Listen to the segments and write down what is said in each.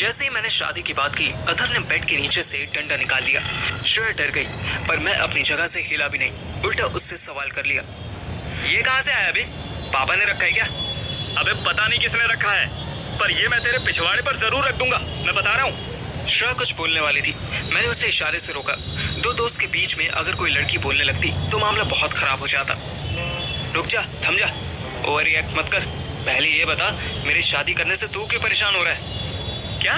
जैसे ही मैंने शादी की बात की, अतर ने बेड के नीचे से डंडा निकाल लिया। श्रेया डर गई, पर मैं अपनी जगह से हिला भी नहीं, उल्टा उससे सवाल कर लिया, ये कहाँ से आया अभी? पापा ने रखा है क्या? अबे पता नहीं किसने रखा है, पर ये मैं तेरे पिछवाड़े पर जरूर रख दूंगा, मैं बता रहा हूँ। श्रेया कुछ बोलने वाली थी, मैंने उसे इशारे से रोका। दो दोस्त के बीच में अगर कोई लड़की बोलने लगती तो मामला बहुत खराब हो जाता। रुक जा, थम जा, ओवर रिएक्ट मत कर। पहले ये बता, मेरी शादी करने से तू क्यों परेशान हो रहा है? क्या?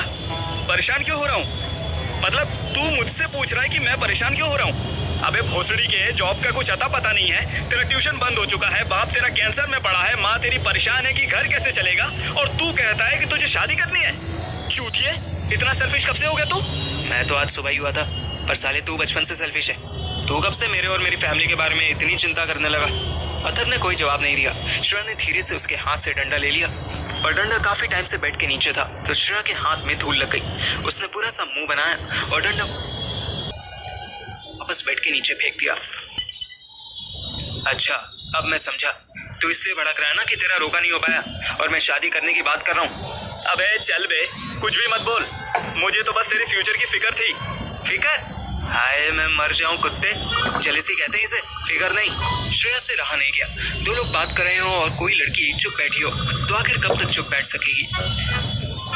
परेशान क्यों हो रहा हूँ? मतलब तू मुझसे पूछ रहा है कि मैं परेशान क्यों हो रहा हूँ? अबे भोसड़ी के, जॉब का कुछ अता पता नहीं है, तेरा ट्यूशन बंद हो चुका है, बाप तेरा कैंसर में पड़ा है, माँ तेरी परेशान है कि घर कैसे चलेगा, और तू कहता है कि तुझे शादी करनी है। चूतिए, इतना सेल्फिश कब से हो गया तू? मैं तो आज सुबह ही हुआ था, पर साले तू बचपन से सेल्फिश है। तू कब से मेरे और मेरी फैमिली के बारे में इतनी चिंता करने लगा? अतर ने कोई जवाब नहीं दिया। श्रेया ने धीरे से उसके हाथ से डंडा ले लिया, पर डंडा काफी टाइम से बेड के नीचे था, तो श्रेया के हाथ में धूल लग गई। उसने पूरा सा मुंह बनाया और डंडा वापस बेड के नीचे फेंक दिया। अच्छा, अब मैं समझा, तू इसलिए भड़क रहा है ना कि तेरा रोका नहीं हो पाया और मैं शादी करने की बात कर रहा हूँ। अबे चल बे, कुछ भी मत बोल, मुझे तो बस तेरे फ्यूचर की फिक्र थी। फिकर? हाय मैं मर जाऊं कुत्ते, जेलसी कहते हैं इसे, फिकर नहीं। श्रेया से रहा नहीं गया। दो लोग बात कर रहे हो और कोई लड़की चुप बैठी हो, तो आखिर कब तक चुप बैठ सकेगी?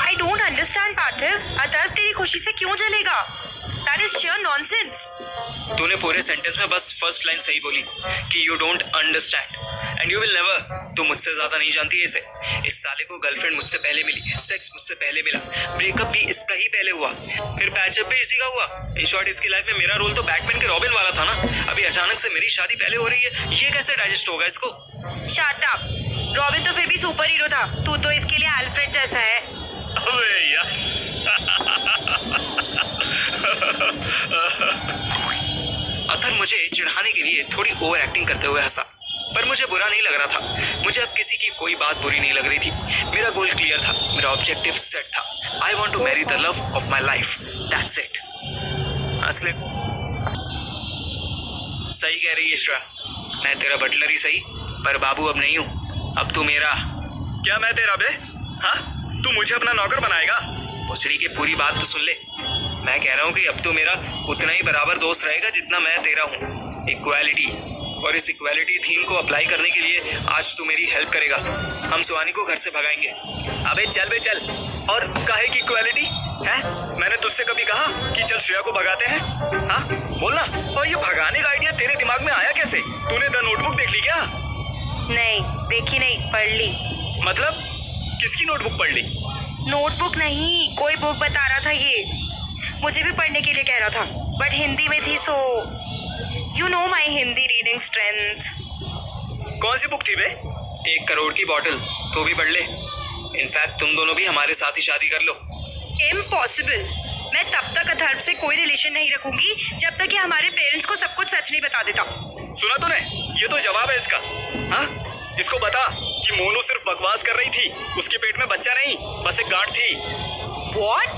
I don't understand, पार्थिव। अतर्व तेरी खुशी से क्यों जलेगा? That is sheer nonsense. तूने पूरे सेंटेंस में बस फर्स्ट लाइन सही बोली कि you don't understand and you will never. तू मुझसे ज्यादा नहीं जानती इसे। इस साले को गर्लफ्रेंड मुझसे पहले मिली, सेक्स मुझसे पहले मिला, ब्रेकअप भी इसका ही पहले हुआ, फिर पैचअप भी इसी का हुआ। इन शॉर्ट इसकी लाइफ में मेरा रोल तो बैटमैन के रॉबिन वाला था ना। अभी अचानक से मेरी शादी पहले हो रही है, ये कैसे डाइजेस्ट होगा इसको? Shut up. रॉबिन तो फिर भी सुपर हीरो था, तू तो इसके लिए अल्फ्रेड जैसा है। अबे यार अतर मुझे चिढ़ाने के लिए थोड़ी ओवर एक्टिंग करते हुए हंसा, पर मुझे बुरा नहीं लग रहा था। मुझे अब किसी की कोई बात बुरी नहीं लग रही थी। मेरा गोल क्लियर था, मेरा ऑब्जेक्टिव सेट था। I want to marry the love of my life, that's it. असली सही कह रही है श्रेया, मैं तेरा बटलर ही सही, पर बाबू अब नहीं हूँ, अब तू मेरा। क्या मैं तेरा बे? हाँ, तू मुझे अपना नौकर बनाएगा? भोसड़ी की पूरी बात तो सुन ले। मैं कह रहा हूँ कि अब तो मेरा उतना ही बराबर दोस्त रहेगा जितना मैं तेरा हूँ। इक्वालिटी, और इस इक्वालिटी थीम को अप्लाई करने के लिए आज तू मेरी हेल्प करेगा। हम सुहानी को घर से भगाएंगे। अबे चल बे चल, और काहे की इक्वालिटी है? मैंने तुझसे कभी कहा कि चल श्रेया को भगाते हैं? हाँ बोलना। और ये भगाने का आइडिया तेरे दिमाग में आया कैसे? तूने द नोटबुक देख ली क्या? नहीं देखी नहीं, पढ़ ली। मतलब किसकी नोटबुक पढ़ ली? नोटबुक नहीं, कोई बुक बता रहा था ये, मुझे भी पढ़ने के लिए कह रहा था, बट हिंदी में थी, so you know my Hindi reading strength. कौन सी बुक थी बे? 1 करोड़ की बॉटल, तो भी पढ़ ले। इनफैक्ट तुम दोनों भी हमारे साथ ही शादी कर लो। इम्पॉसिबल। मैं तब तक अथर्व से कोई रिलेशन नहीं रखूंगी जब तक कि हमारे पेरेंट्स को सब कुछ सच नहीं बता देता। सुना तूने? ये तो जवाब है इसका। हाँ, इसको बता कि मोनू सिर्फ बकवास कर रही थी, उसके पेट में बच्चा नहीं, बस एक गांठ थी। What?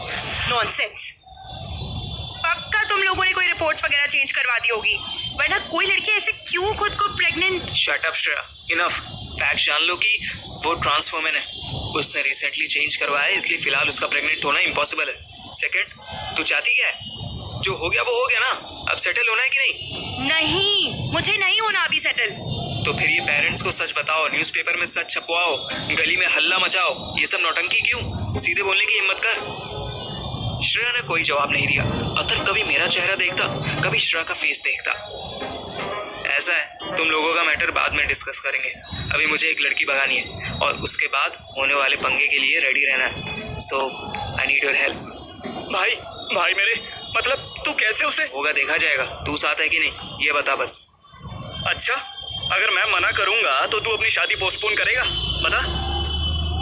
Nonsense. पक्का तुम लोगों ने कोई रिपोर्ट्स वगैरह चेंज करवा दी होगी, वरना कोई लड़की ऐसे क्यों खुद को pregnant. Shut up Shreya, enough. Fact जान लो कि वो ट्रांसफॉर्मर है, उसने रिसेंटली चेंज करवाया है, इसलिए फिलहाल उसका प्रेग्नेंट होना इम्पॉसिबल है। सेकंड, तू चाहती क्या है? जो हो गया वो हो गया ना, अब सेटल होना है कि नहीं? नहीं, मुझे नहीं होना अभी सेटल। तो फिर ये पेरेंट्स को सच बताओ, न्यूज़पेपर में सच छपवाओ, गली में हल्ला मचाओ, ये सब नौटंकी क्यों? सीधे बोलने की हिम्मत कर। श्रेया ने कोई जवाब नहीं दिया। अतर कभी मेरा चेहरा देखता, कभी श्रेया का फेस देखता। ऐसा है, तुम लोगों का मैटर बाद में डिस्कस करेंगे। अभी मुझे एक लड़की भगानी है और उसके बाद होने वाले पंगे के लिए रेडी रहना है। सो आई नीड योर हेल्प। भाई भाई मेरे, मतलब तू कैसे उसे? होगा देखा जाएगा, तू साथ है कि नहीं ये बता बस। अच्छा, अगर मैं मना करूंगा तो तू अपनी शादी पोस्टपोन करेगा? बता।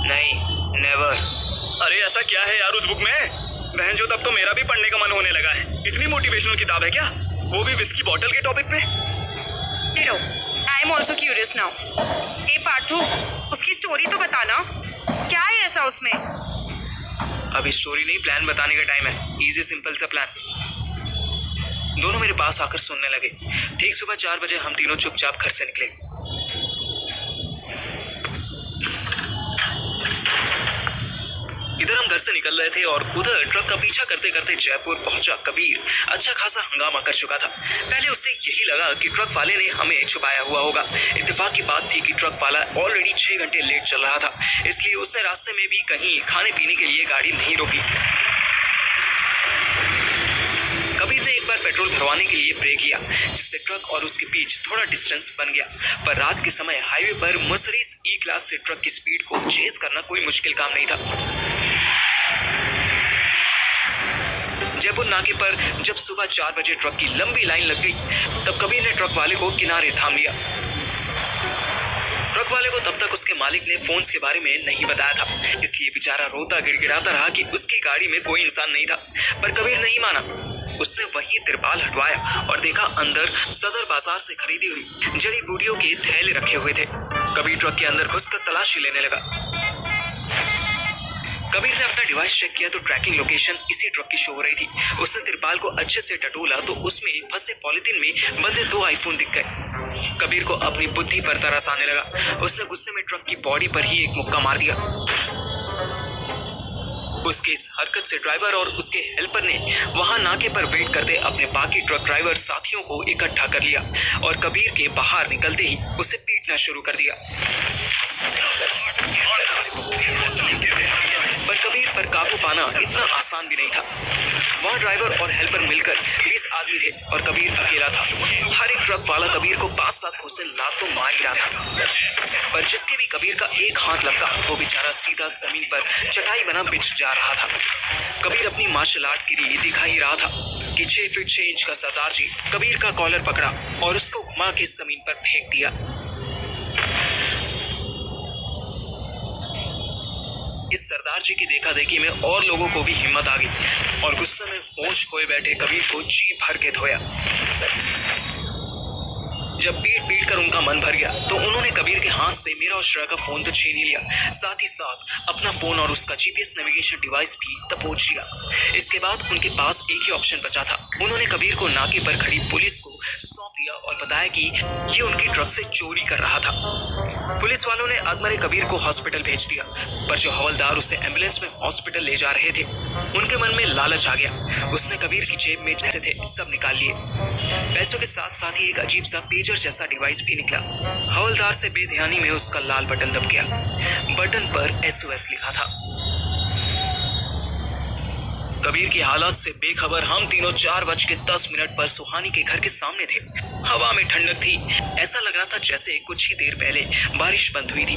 नहीं, नेवर। अरे ऐसा क्या है यार उस बुक में? बहन जो, तब तो मेरा भी पढ़ने का मन होने लगा है। इतनी मोटिवेशनल किताब है क्या? वो भी विस्की बॉटल के टॉपिक पे। Ditto. I am also curious now. ए पार्थू, उसकी स्टोरी तो बताना, क्या है ऐसा उसमें? अभी स्टोरी नहीं, प्लान बताने का टाइम है। इजी सिंपल सा प्लान। दोनों मेरे पास आकर सुनने लगे। ठीक सुबह 4 बजे हम तीनों चुपचाप घर से निकले। इधर हम घर से निकल रहे थे और उधर ट्रक का पीछा करते करते जयपुर पहुंचा कबीर अच्छा खासा हंगामा कर चुका था। पहले उसे यही लगा कि ट्रक वाले ने हमें छुपाया हुआ होगा। इत्तेफाक की बात थी कि ट्रक वाला ऑलरेडी 6 घंटे लेट चल रहा था, इसलिए उसने रास्ते में भी कहीं खाने पीने के लिए गाड़ी नहीं रोकी। कबीर ने एक बार पेट्रोल भरवाने के लिए ब्रेक लिया, जिससे ट्रक और उसके बीच थोड़ा डिस्टेंस बन गया। पर रात के समय हाईवे पर मर्सिडीज ई क्लास से ट्रक की स्पीड को चेज करना कोई मुश्किल काम नहीं था। जयपुर नाके पर जब सुबह 4 बजे ट्रक की लंबी लाइन लग गई, तब कबीर ने ट्रक वाले को किनारे थाम लिया। ट्रक वाले को तब तक उसके मालिक ने फोन्स के बारे में नहीं बताया था, इसलिए बेचारा रोता गिड़गिड़ाता रहा कि उसकी गाड़ी में कोई इंसान नहीं था। पर कबीर नहीं माना। उसने वही तिरपाल हटवाया और देखा अंदर सदर बाजार से खरीदी हुई जड़ी बूटियों के थैले रखे हुए थे। कबीर ट्रक के अंदर घुसकर तलाशी लेने लगा। कबीर ने अपना डिवाइस चेक किया तो ट्रैकिंग लोकेशन इसी ट्रक की शो हो रही थी। उसने तिरपाल को अच्छे से टटोला तो उसमें फंसे पॉलिथीन में बंधे 2 आईफोन दिख गए। कबीर को अपनी बुद्धि पर तरस आने लगा। उसने गुस्से में ट्रक की बॉडी पर ही एक मुक्का मार दिया। उसके इस हरकत से ड्राइवर और उसके हेल्पर ने वहां नाके पर वेट करते अपने बाकी ट्रक ड्राइवर साथियों को इकट्ठा कर लिया और कबीर के बाहर निकलते ही उसे पीटना शुरू कर दिया। पर कबीर पर काबू पाना इतना आसान भी नहीं था। वहाँ ड्राइवर और हेल्पर मिलकर 20 आदमी थे और कबीर अकेला था। हर एक ट्रक वाला कबीर को 5-7 घूंसे लातों मार ही रहा था। पर जिसके भी कबीर का एक हाथ लगता, वो बेचारा सीधा जमीन पर चटाई बना बिछ जा रहा था। कबीर अपनी मार्शल आर्ट की रील दिखा ही रहा था कि 6 फीट 6 इंच का सरदार जी कबीर का कॉलर पकड़ा और उसको घुमा के जमीन पर फेंक दिया। इस सरदार जी की देखा देखी में और लोगों को भी हिम्मत आ गई और गुस्से में होश खोए बैठे कबीर को जी भर के धोया। जब पीट पीट कर उनका मन भर गया तो उन्होंने कबीर के हाथ से मेरा और श्रेया का फोन तो छीन ही लिया, साथ ही साथ अपना फोन और उसका जीपीएस नेविगेशन डिवाइस भी दबोच लिया। इसके बाद उनके पास एक ही ऑप्शन बचा था। उन्होंने कबीर को नाके पर खड़ी पुलिस को सौंप दिया और बताया कि ये उनकी ट्रक से चोरी कर रहा था। पुलिस वालों ने अधमरे कबीर को हॉस्पिटल भेज दिया, पर जो हवलदार उसे एम्बुलेंस में हॉस्पिटल ले जा रहे थे, उनके मन में लालच आ गया। उसने कबीर की जेब में जैसे थे सब निकाल लिए। पैसों के साथ साथ ही एक अजीब सा पेजर जैसा डिवाइस भी निकला। हवलदार से बेध्यानी में उसका लाल बटन दब गया। बटन पर SOS लिखा था। कबीर की हालत से बेखबर हम तीनों 4:10 पर सुहानी के घर के सामने थे। हवा में ठंडक थी। ऐसा लग रहा था जैसे कुछ ही देर पहले बारिश बंद हुई थी।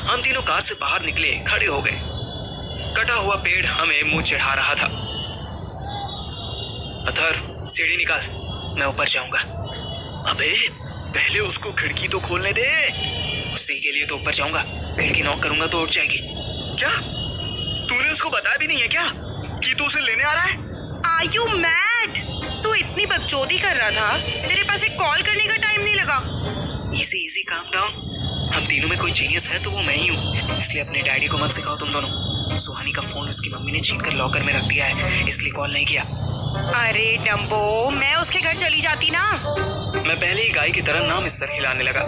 हम तीनों कार से बाहर निकले, खड़े हो गए। कटा हुआ पेड़ हमें मुंह चढ़ा रहा था। अथर, सीढ़ी निकाल, मैं ऊपर जाऊंगा। अबे पहले उसको खिड़की तो खोलने दे। उसी के लिए तो ऊपर जाऊंगा। खिड़की नॉक करूंगा तो उठ जाएगी। क्या तूने उसको बताया भी नहीं है क्या कि तू उसे लेने आ रहा है? Are you mad? तू इतनी बकचोदी कर रहा था, तेरे पास एक कॉल करने का टाइम नहीं लगा। Easy calm down. हम तीनों में कोई जीनियस है तो वो मैं ही हूँ, इसलिए अपने डैडी को मत सिखाओ तुम दोनों। सुहानी का फोन उसकी मम्मी ने छीन कर लॉकर में रख दिया है, इसलिए कॉल नहीं किया। अरे डम्बो, मैं उसके घर चली जाती ना। मैं पहले ही गाय की तरह नाम इस सर हिलाने लगा।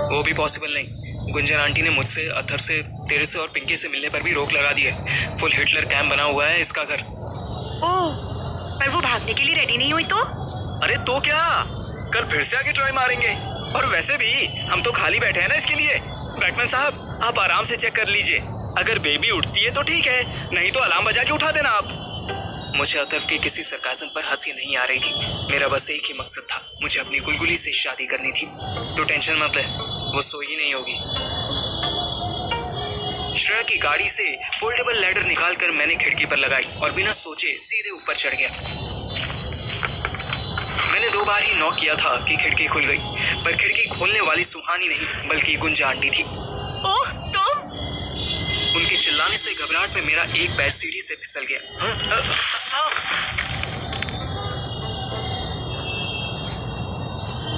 वो भी पॉसिबल नहीं। गुंजन आंटी ने मुझसे, अथर से, तेरे से और पिंकी से मिलने पर भी रोक लगा दी है। फुल हिटलर कैंप बना हुआ है इसका घर। ओह, पर वो भागने के लिए रेडी नहीं हुई तो? अरे तो क्या, कल फिर से आके ट्राई मारेंगे। और वैसे भी हम तो खाली बैठे हैं ना इसके लिए। बैटमैन साहब, आप आराम से चेक कर लीजिए। अगर बेबी उठती है तो ठीक है, नहीं तो अलार्म बजा के उठा देना आप। मुझे अतर्फ की किसी सरकाज़म पर हंसी नहीं आ रही थी। मेरा बस एक ही मकसद था, मुझे अपनी गुलगुली से शादी करनी थी। तो टेंशन मत ले, वो सोई ही नहीं होगी। श्रेया की गाड़ी से फोल्डेबल लैडर निकालकर मैंने खिड़की पर लगाई और बिना सोचे सीधे ऊपर चढ़ गया। मैंने 2 बार ही नॉक किया था कि खिड़की खुल गई, पर खिड़की खोलने वाली सुहानी नहीं बल्कि गुंजा आंटी थी। ओह तुम! उनके चिल्लाने से घबराहट में मेरा एक पैर सीढ़ी से फिसल गया।